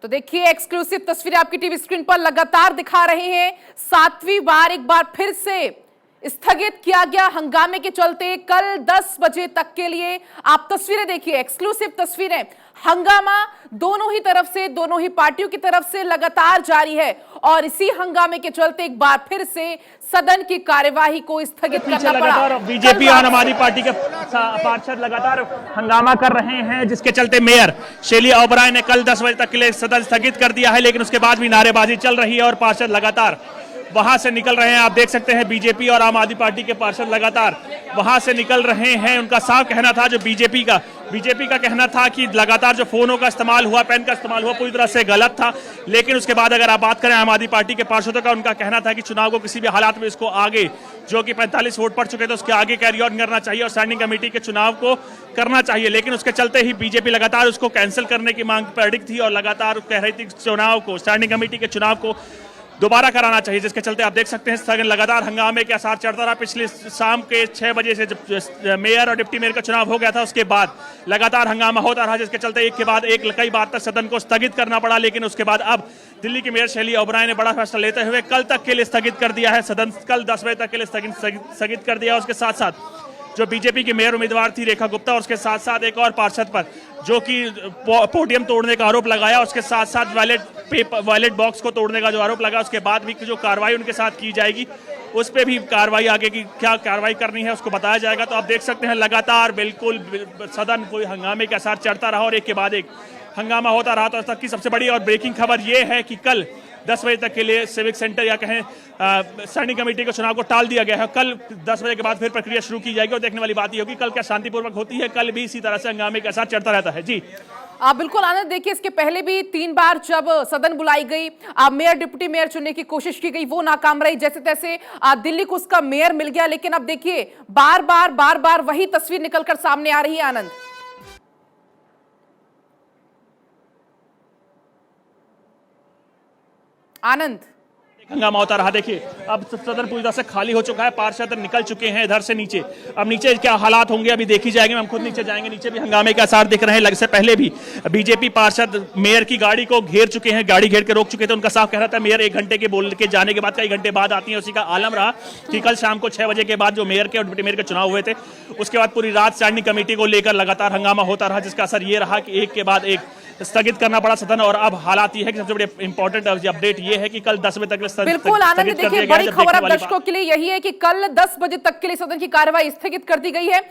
तो देखिए एक्सक्लूसिव तस्वीरें आपकी टीवी स्क्रीन पर लगातार दिखा रहे हैं। 7वीं बार एक बार फिर से स्थगित किया गया हंगामे के चलते कल 10 बजे तक के लिए। आप तस्वीरें देखिए, एक्सक्लूसिव तस्वीरें। हंगामा दोनों ही तरफ से, दोनों ही पार्टियों की तरफ से लगातार जारी है और इसी हंगामे के चलते एक बार फिर से सदन की कार्यवाही को स्थगित करना पड़ा। बीजेपी और हमारी पार्टी के पार्षद लगातार हंगामा कर रहे हैं, जिसके चलते मेयर शेली ओबराय ने कल 10 बजे तक के लिए सदन स्थगित कर दिया है, लेकिन उसके बाद भी नारेबाजी चल रही है और पार्षद लगातार वहां से निकल रहे हैं। आप देख सकते हैं बीजेपी और आम आदमी पार्टी के पार्षद लगातार वहां से निकल रहे हैं। उनका साफ कहना था, जो बीजेपी का कहना था कि लगातार जो फोनों का इस्तेमाल हुआ, पेन का इस्तेमाल हुआ, पूरी तरह से गलत था। लेकिन उसके बाद अगर आप बात करें आम आदमी पार्टी के पार्षदों का, उनका कहना था कि चुनाव को किसी भी हालात में इसको आगे, जो कि 45 वोट पड़ चुके थे, उसके आगे कैरी ऑन करना चाहिए और स्टैंडिंग कमेटी के चुनाव को करना चाहिए। लेकिन उसके चलते ही बीजेपी लगातार उसको कैंसिल करने की मांग प्रेडिक्ट थी और लगातार कह रही थी चुनाव को, स्टैंडिंग कमेटी के चुनाव को दोबारा कराना चाहिए, जिसके चलते आप देख सकते हैं स्थगन लगातार हंगामे के आसार चढ़ता रहा। पिछले शाम के 6 बजे से जब मेयर और डिप्टी मेयर का चुनाव हो गया था, उसके बाद लगातार हंगामा होता रहा, जिसके चलते एक के बाद एक कई बार तक सदन को स्थगित करना पड़ा। लेकिन उसके बाद अब दिल्ली की मेयर शेली ओबराय ने बड़ा फैसला लेते हुए कल तक के लिए स्थगित कर दिया है सदन। कल 10 बजे तक के लिए स्थगित कर दिया। उसके साथ साथ जो बीजेपी की मेयर उम्मीदवार थी रेखा गुप्ता, उसके साथ साथ एक और पार्षद पर जो कि पोडियम तोड़ने का आरोप लगाया, उसके साथ साथ वैलेट बॉक्स को तोड़ने का जो आरोप लगा, उसके बाद भी जो कार्रवाई उनके साथ की जाएगी, उस पर भी कार्रवाई आगे की क्या कार्रवाई करनी है उसको बताया जाएगा। तो आप देख सकते हैं लगातार बिल्कुल सदन कोई हंगामे के आसार चढ़ता रहा और एक के बाद एक हंगामा होता रहा। तो आज तक की सबसे बड़ी और ब्रेकिंग खबर यह है कि कल 10 बजे तक के लिए सिविक सेंटर या कहें स्टैंडिंग कमेटी के चुनाव को टाल दिया गया है। कल 10 बजे के बाद फिर प्रक्रिया शुरू की जाएगी और देखने वाली बात ये होगी कल क्या शांतिपूर्वक होती है। कल भी इसी तरह से हंगामे के साथ चढ़ता रहता है। जी बिल्कुल आनंद, देखिए इसके पहले भी 3 बार जब सदन बुलाई गई, मेयर डिप्टी मेयर चुनने की कोशिश की गई, वो नाकाम रही। जैसे तैसे दिल्ली को उसका मेयर मिल गया, लेकिन अब देखिए बार बार वही तस्वीर निकलकर सामने आ रही है। आनंद हंगामा होता रहा। देखिए अब सदन पूरी तरह से खाली हो चुका है, पार्षद निकल चुके हैं इधर से नीचे। अब नीचे क्या हालात होंगे अभी देखी जाएंगे। हम खुद नीचे जाएंगे, नीचे भी हंगामे के आसार दिख रहे हैं। इससे पहले भी बीजेपी पार्षद मेयर की गाड़ी को घेर चुके हैं, गाड़ी घेर के रोक चुके थे। उनका साफ कहना था मेयर 1 घंटे के बोल के जाने के बाद कई घंटे बाद आती है। उसी का आलम रहा कि कल शाम को 6 बजे के बाद जो मेयर के और डिप्टी मेयर के चुनाव हुए थे, उसके बाद पूरी रात स्टैंडिंग कमेटी को लेकर लगातार हंगामा होता रहा, जिसका असर ये रहा कि एक के बाद एक स्थगित करना पड़ा सदन। और अब हालात ये है कि सबसे बड़ी इंपॉर्टेंट अपडेट ये है कि कल 10 बजे तक बिल्कुल आनंद, देखिए बड़ी खबर अब दर्शकों के लिए यही है कि कल 10 बजे तक के लिए सदन की कार्यवाही स्थगित कर दी गई है।